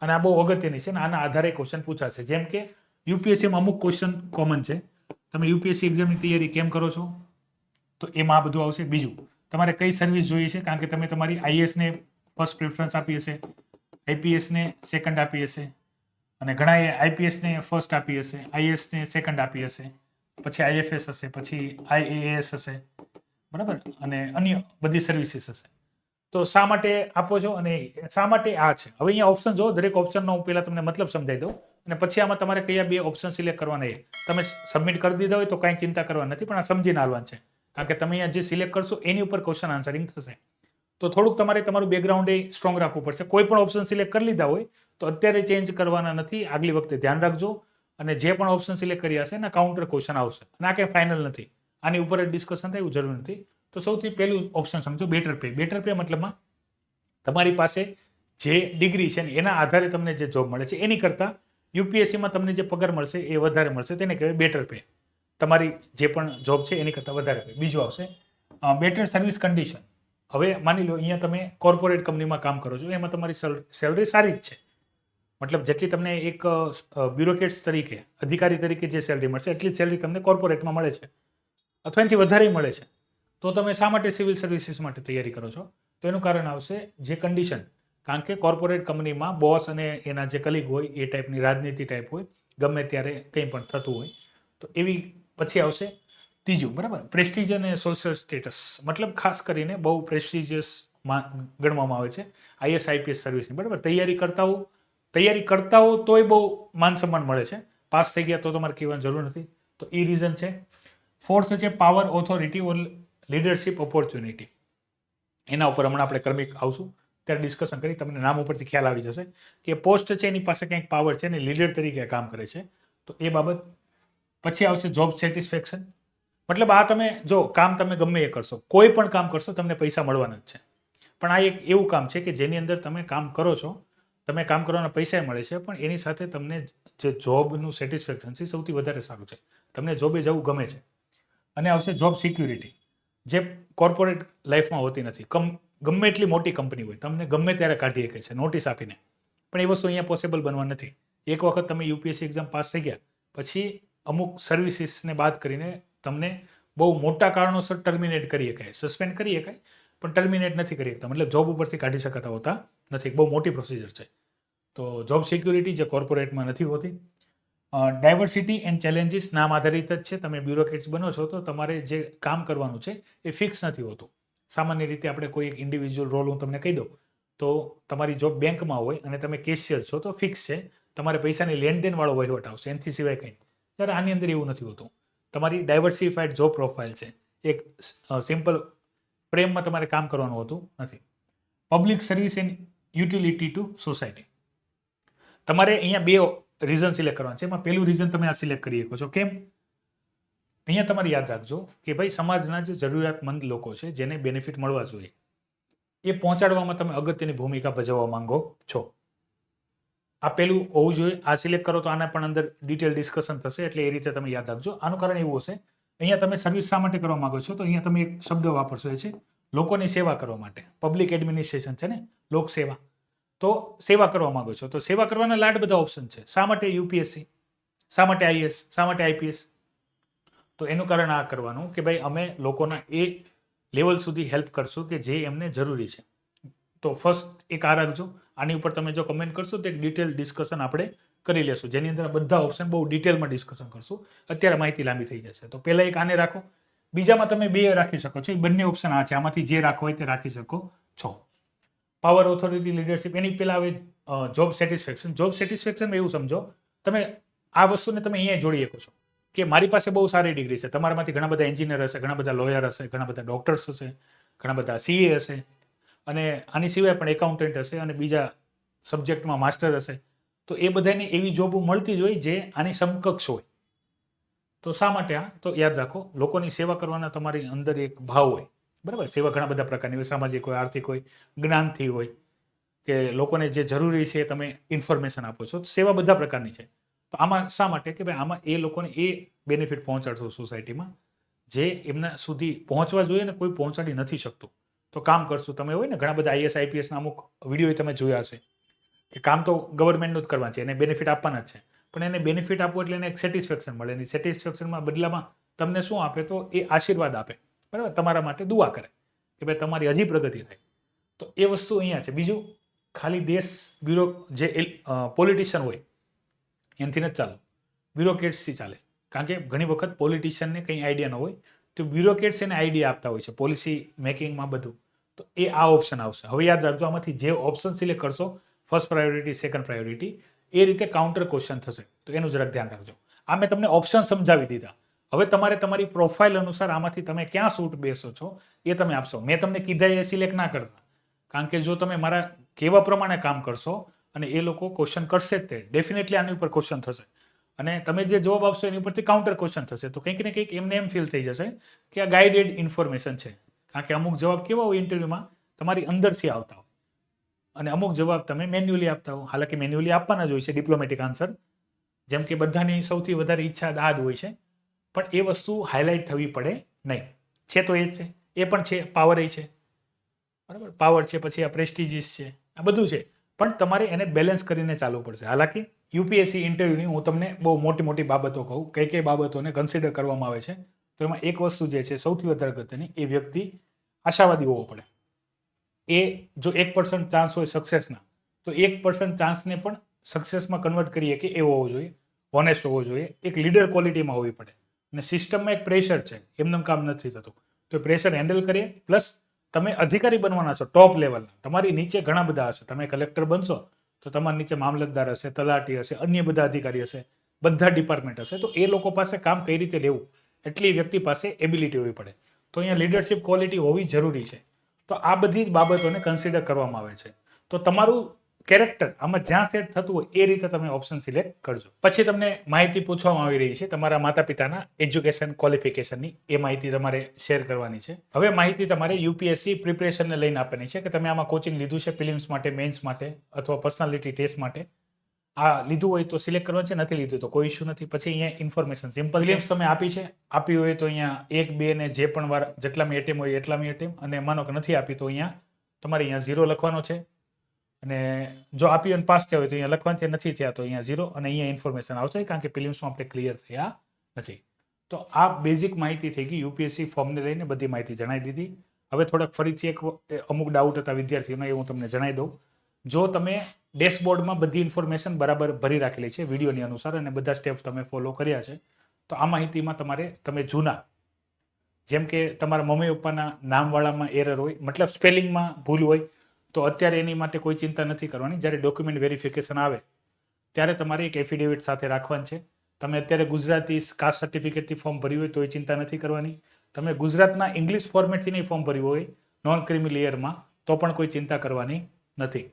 અને આ બહુ અગત્યની છે ને આના આધારે ક્વેશ્ચન પૂછાશે. જેમ કે યુપીએસસીમાં અમુક ક્વેશ્ચન કોમન છે. તમે યુપીએસસી એક્ઝામની તૈયારી કેમ કરો છો? તો એમાં આ બધું આવશે. બીજું, તમારે કઈ સર્વિસ જોઈએ છે? કારણ કે તમે તમારી આઈએએસને ફર્સ્ટ પ્રેફરન્સ આપી હશે, આઈપીએસને સેકન્ડ આપી હશે, અને ઘણાએ આઈપીએસને ફર્સ્ટ આપી હશે, આઈએએસને સેકન્ડ આપી હશે, પછી આઈએફએસ હશે, પછી આઈએએસ હશે, બરાબર, અને અન્ય બધી સર્વિસીસ હશે. તો શા માટે આપો છો અને શા માટે આ છે? હવે અહીંયા ઓપ્શન જો, દરેક ઓપ્શનનો હું પહેલા તમને મતલબ સમજાવી દઉં અને પછી આમાં તમારે કયા બે ઓપ્શન સિલેક્ટ કરવાના એ તમે સબમિટ કરી દીધા હોય તો કાંઈ ચિંતા કરવા નથી, પણ આ સમજીને હાલવાનું છે. કારણ કે તમે અહીંયા જે સિલેક્ટ કરશો એની ઉપર ક્વેશ્ચન આન્સરિંગ થશે. તો થોડુંક તમારે તમારું બેકગ્રાઉન્ડ એ સ્ટ્રોંગ રાખવું પડશે. કોઈ પણ ઓપ્શન સિલેક્ટ કરી લીધા હોય તો અત્યારે ચેન્જ કરવાના નથી, આગલી વખતે ધ્યાન રાખજો. અને જે પણ ઓપ્શન સિલેક્ટ કર્યા હશે એના કાઉન્ટર ક્વેશ્ચન આવશે અને આ કંઈ ફાઇનલ નથી, આની ઉપર જ ડિસ્કશન થાય એવું જરૂર નથી. તો સૌથી પહેલું ઓપ્શન સમજો, બેટર પે. બેટર પે મતલબમાં તમારી પાસે જે ડિગ્રી છે ને એના આધારે તમને જે જોબ મળે છે એની કરતાં યુપીએસસીમાં તમને જે પગાર મળશે એ વધારે મળશે, તેને કહેવાય બેટર પે. તમારી જે પણ જોબ છે એની કરતાં વધારે પે. બીજું આવશે બેટર સર્વિસ કન્ડિશન. હવે માની લો અહીંયા તમે કોર્પોરેટ કંપનીમાં કામ કરો છો, એમાં તમારી સેલરી સારી જ છે. મતલબ જેટલી તમને એક બ્યુરોક્રેટ્સ તરીકે, અધિકારી તરીકે જે સેલરી મળશે એટલી જ સેલરી તમને કોર્પોરેટમાં મળે છે, અથવા એનાથી વધારે મળે છે. તો તમે શા માટે સિવિલ સર્વિસીસ માટે તૈયારી કરો છો? તો એનું કારણ આવશે જે કન્ડિશન. કારણ કે કોર્પોરેટ કંપનીમાં બોસ અને એના જે કલીગ હોય એ ટાઈપની રાજનીતિ ટાઈપ હોય, ગમે ત્યારે કંઈ પણ થતું હોય. તો એવી પછી આવશે ત્રીજું, બરાબર, પ્રેસ્ટીજ અને સોશિયલ સ્ટેટસ. મતલબ ખાસ કરીને બહુ પ્રેસ્ટિજિયસ ગણવામાં આવે છે આઈએસ આઈપીએસ સર્વિસની, બરાબર. તૈયારી કરતા હો તોય બહુ માન સન્માન મળે છે. પાસ થઈ ગયા તો તમારે કહેવાની જરૂર નથી. તો એ રીઝન છે. ફોર્થ છે પાવર, ઓથોરિટી ઓર લીડરશિપ ઓપોર્ચ્યુનિટી. એના ઉપર હમણાં આપણે ક્રમિક આવશું ત્યારે ડિસ્કશન કરી, તમને નામ ઉપરથી ખ્યાલ આવી જશે કે પોસ્ટ છે એની પાસે કંઈક પાવર છે ને લીડર તરીકે કામ કરે છે. તો એ બાબત. પછી આવશે જોબ સેટિસ્ફેક્શન. મતલબ આ તમે જો કામ તમે ગમે એ કરશો, કોઈ પણ કામ કરશો તમને પૈસા મળવાના જ છે. પણ આ એક એવું કામ છે કે જેની અંદર તમે કામ કરો છો, તમે કામ કરવાના પૈસા મળે છે, પણ એની સાથે તમને જે જોબનું સેટિસ્ફેક્શન છે સૌથી વધારે સારું છે. તમને જોબે જવું ગમે છે. અને આવશે જોબ સિક્યુરિટી, જે કોર્પોરેટ લાઈફમાં હોતી નથી. ગમે એટલી મોટી કંપની હોય, તમને ગમે ત્યારે કાઢી શકે છે નોટિસ આપીને, પણ એ વસ્તુ અહીંયા પોસિબલ બનવા નથી. એક વખત તમે યુપીએસસી એક્ઝામ પાસ થઈ ગયા પછી અમુક સર્વિસીસને બાદ કરીને તમને બહુ મોટા કારણોસર ટર્મિનેટ કરી શકાય, સસ્પેન્ડ કરી શકાય, પણ ટર્મિનેટ નથી કરી શકતા. મતલબ જોબ ઉપરથી કાઢી શકાતા હોતા નથી. બહુ મોટી પ્રોસિજર છે. તો જોબ સિક્યુરિટી જે કોર્પોરેટમાં નથી હોતી. ડાયવર્સિટી એન્ડ ચેલેન્જીસ નામ આધારિત જ છે. તમે બ્યુરોક્રેટ્સ બનો છો તો તમારે જે કામ કરવાનું છે એ ફિક્સ નથી હોતું. સામાન્ય રીતે આપણે કોઈ એક ઇન્ડિવિજ્યુઅલ રોલ હું તમને કહી દઉં તો તમારી જોબ બેંકમાં હોય અને તમે કેશિયર છો તો ફિક્સ છે, તમારે પૈસાની લેનદેનવાળો વહીવટ આવશે, એનાથી સિવાય કંઈ. ત્યારે આની અંદર એવું નથી હોતું. તમારી ડાયવર્સિફાઈડ જોબ પ્રોફાઇલ છે. એક સિમ્પલ ફ્રેમમાં તમારે કામ કરવાનું હોતું નથી. Public service and utility to society. તમારે અહીંયા બે રીઝન સિલેક્ટ કરવાનું છે. એમાં પહેલું રીઝન તમે આ સિલેક્ટ કરી શકો છો. કેમ? અહીંયા તમારે યાદ રાખજો કે ભાઈ સમાજના જે જરૂરિયાતમંદ લોકો છે જેને બેનિફિટ મળવા જોઈએ એ પહોંચાડવામાં તમે અગત્યની ભૂમિકા ભજવવા માંગો છો. આ પહેલું હોવું જોઈએ. આ સિલેક્ટ કરો તો આના પણ અંદર ડિટેલ ડિસ્કશન થશે, એટલે એ રીતે તમે યાદ રાખજો. આનું કારણ એવું હશે, અહીંયા તમે સર્વિસ શા માટે કરવા માંગો છો? તો અહીંયા તમે એક શબ્દ વાપરશો, એ છે લોકોની સેવા કરવા માટે. પબ્લિક એડમિનિસ્ટ્રેશન છે ને, લોકસેવા. તો સેવા કરવા માંગો છો તો સેવા કરવાના લાડ બધા ઓપ્શન છે. શા માટે યુપીએસસી? શા માટે આઈએસ? શા માટે આઈપીએસ? તો એનું કારણ આ કરવાનું કે ભાઈ અમે લોકોના એ લેવલ સુધી હેલ્પ કરશું કે જે એમને જરૂરી છે. તો ફર્સ્ટ એક આ રાખજો. આની ઉપર તમે જો કમેન્ટ કરશો તો એક ડિટેલ ડિસ્કશન આપણે કરી લેશું, જેની અંદર બધા ઓપ્શન બહુ ડિટેલમાં ડિસ્કશન કરશું. અત્યારે માહિતી લાંબી થઈ જશે. તો પહેલાં એક આને રાખો. બીજામાં તમે બે રાખી શકો છો. એ બંને ઓપ્શન આ છે, આમાંથી જે રાખવો હોય તે રાખી શકો છો. Power, authority, leadership. એની પહેલાં આવે જોબ સેટિસ્ફેક્શન. જોબ સેટિસ્ફેક્શનમાં એવું સમજો, તમે આ વસ્તુને તમે અહીંયા જોડી શકો છો કે મારી પાસે બહુ સારી ડિગ્રી છે. તમારામાંથી ઘણા બધા એન્જિનિયર હશે, ઘણા બધા લોયર હશે, ઘણા બધા ડૉક્ટર્સ હશે, ઘણા બધા સીએ હશે, અને આની સિવાય પણ એકાઉન્ટન્ટ હશે અને બીજા સબ્જેક્ટમાં માસ્ટર હશે. તો એ બધાને એવી જોબ મળતી જ હોય જે આની સમકક્ષ હોય. તો શા માટે આ? તો યાદ રાખો, લોકોની સેવા કરવાના તમારી અંદર એક ભાવ હોય, બરાબર. સેવા ઘણા બધા પ્રકારની હોય, સામાજિક હોય, આર્થિક હોય, જ્ઞાનથી હોય, કે લોકોને જે જરૂરી છે તમે ઇન્ફોર્મેશન આપો છો. તો સેવા બધા પ્રકારની છે. તો આમાં શા માટે કે ભાઈ આમાં એ લોકોને એ બેનિફિટ પહોંચાડશો સોસાયટીમાં જે એમના સુધી પહોંચવા જોઈએ ને કોઈ પહોંચાડી નથી શકતું. તો કામ કરશું. તમે હોય ને ઘણા બધા આઈએસ આઈપીએસના અમુક વિડીયો તમે જોયા હશે કે કામ તો ગવર્મેન્ટનું જ કરવાનું છે, એને બેનિફિટ આપવાના જ છે, પણ એને બેનિફિટ આપવું એટલે એને એક સેટિસ્ફેક્શન મળે. એની સેટિસ્ફેક્શનમાં બદલામાં તમને શું આપે? તો એ આશીર્વાદ આપે, બરાબર, તમારા માટે દુઆ કરે કે ભાઈ તમારી હજી પ્રગતિ થાય. તો એ વસ્તુ અહીંયા છે. બીજું, ખાલી દેશ જે પોલિટિશિયન હોય એનાથી નથી ચાલો, બ્યુરોક્રેટ્સથી ચાલે. કારણ કે ઘણી વખત પોલિટિશિયનને કંઈ આઈડિયા ન હોય, તો બ્યુરોક્રેટ્સ એને આઈડિયા આપતા હોય છે પોલિસી મેકિંગમાં બધું. તો એ આ ઓપ્શન આવશે. હવે યાદ રાખજો, આમાંથી જે ઓપ્શન સિલેક્ટ કરશો, ફર્સ્ટ પ્રાયોરિટી, સેકન્ડ પ્રાયોરિટી, એ રીતે કાઉન્ટર ક્વેશ્ચન થશે. તો એનું જરાક ધ્યાન રાખજો. આ મેં તમને ઓપ્શન સમજાવી દીધા. હવે તમારે તમારી પ્રોફાઇલ અનુસાર આમાંથી તમે ક્યાં સૂટ બેસો છો એ તમે આપશો. મેં તમને કીધા એ સિલેક્ટ ના કરતા, કારણ કે જો તમે મારા કેવા પ્રમાણે કામ કરશો અને એ લોકો ક્વેશ્ચન કરશે જ તે ડેફિનેટલી આની ઉપર ક્વેશ્ચન થશે, અને તમે જે જવાબ આપશો એની ઉપરથી કાઉન્ટર ક્વેશ્ચન થશે. તો કંઈક ને કંઈક એમને એમ ફીલ થઈ જશે કે આ ગાઈડેડ ઇન્ફોર્મેશન છે. કારણ કે અમુક જવાબ કેવા હોય ઇન્ટરવ્યુમાં, તમારી અંદરથી આવતા હોય, અને અમુક જવાબ તમે મેન્યુઅલી આપતા હો. હાલાકી મેન્યુઅલી આપવાના જ હોય છે ડિપ્લોમેટિક આન્સર, જેમ કે બધાની સૌથી વધારે ઈચ્છા આ જ હોય છે, પણ એ વસ્તુ હાઇલાઇટ થવી પડે નહીં. છે તો એ જ છે, એ પણ છે, પાવર એ છે, બરાબર, પાવર છે, પછી આ પ્રેસ્ટિજિયસ છે, આ બધું છે, પણ તમારે એને બેલેન્સ કરીને ચાલવું પડશે. હાલાકી યુપીએસસી ઇન્ટરવ્યુની હું તમને બહુ મોટી મોટી બાબતો કહું, કઈ કઈ બાબતોને કન્સિડર કરવામાં આવે છે. તો એમાં એક વસ્તુ જે છે સૌથી વધારે અગત્યની, એ વ્યક્તિ આશાવાદી હોવો પડે. એ જો 1% ચાન્સ હોય સક્સેસના, તો 1% ચાન્સને પણ સક્સેસમાં કન્વર્ટ કરીએ કે એવો હોવો જોઈએ, હોનેસ્ટ હોવો જોઈએ, એક લીડર ક્વોલિટીમાં હોવી પડે. અને સિસ્ટમમાં એક પ્રેશર છે, એમનું કામ નથી થતું, તો પ્રેશર હેન્ડલ કરીએ. પ્લસ તમે અધિકારી બનવાના છો ટોપ લેવલના, તમારી નીચે ઘણા બધા હશે. તમે કલેક્ટર બનશો તો તમારી નીચે મામલતદાર હશે, તલાટી હશે, અન્ય બધા અધિકારી હશે, બધા ડિપાર્ટમેન્ટ હશે. તો એ લોકો પાસે કામ કઈ રીતે લેવું, એટલી વ્યક્તિ પાસે એબિલિટી હોવી પડે. તો અહીંયા લીડરશિપ ક્વોલિટી હોવી જરૂરી છે. તો આ બધી જ બાબતોને કન્સિડર કરવામાં આવે છે. તો તમારું કેરેક્ટર આમાં જ્યાં સેટ થતું હોય એ રીતે તમે ઓપ્શન સિલેક્ટ કરજો. પછી તમને માહિતી પૂછવામાં આવી રહી છે તમારા માતા પિતાના એજ્યુકેશન ક્વોલિફિકેશનની. એ માહિતી તમારે શેર કરવાની છે. હવે માહિતી તમારે યુપીએસસી પ્રિપરેશનને લઈને આપવાની છે કે તમે આમાં કોચિંગ લીધું છે પ્રિલિમ્સ માટે, મેન્સ માટે, અથવા પર્સનાલિટી ટેસ્ટ માટે. આ લીધું હોય તો સિલેક્ટ કરવાનું છે, નથી લીધું તો કોઈ ઇશ્યુ નથી. પછી અહીંયા ઇન્ફોર્મેશન સિમ્પલ, પ્રિલિમ્સ તમે આપી હોય તો અહીંયા 1, 2 ને જે પણ વાર જેટલામી એટેમ હોય એટલામી એટેમ, અને માનો કે નથી આપી તો અહીંયા તમારે અહીંયા 0 લખવાનો છે. અને જો આપી અને પાસ થયા હોય તો અહીંયા લખવાનું છે, નથી થયા તો અહીંયા 0, અને અહીંયા ઇન્ફોર્મેશન આવશે, કારણ કે પ્રિલિમ્સમાં આપણે ક્લિયર થયા નથી. તો આ બેઝિક માહિતી થઈ ગઈ. યુપીએસસી ફોર્મને લઈને બધી માહિતી જણાવી દીધી. હવે થોડાક ફરીથી અમુક ડાઉટ હતા વિદ્યાર્થીઓના, એ હું તમને જણાવી દઉં. જો તમે ડેશબોર્ડમાં બધી ઇન્ફોર્મેશન બરાબર ભરી રાખેલી છે વિડીયોની અનુસાર, અને બધા સ્ટેપ તમે ફોલો કર્યા છે, તો આ માહિતીમાં તમે જૂના, જેમ કે તમારા મમ્મી પપ્પાના નામવાળામાં એરર હોય, મતલબ સ્પેલિંગમાં ભૂલ હોય, તો અત્યારે એની માટે કોઈ ચિંતા નથી કરવાની. જ્યારે ડોક્યુમેન્ટ વેરિફિકેશન આવે ત્યારે તમારે એક એફિડેવિટ સાથે રાખવાની છે. તમે અત્યારે ગુજરાતી કાસ્ટ સર્ટિફિકેટથી ફોર્મ ભર્યું હોય તો એ ચિંતા નથી કરવાની. તમે ગુજરાતના ઇંગ્લિશ ફોર્મેટથી નહીં ફોર્મ ભર્યું હોય નોન ક્રિમી લેયરમાં, તો પણ કોઈ ચિંતા કરવાની નથી.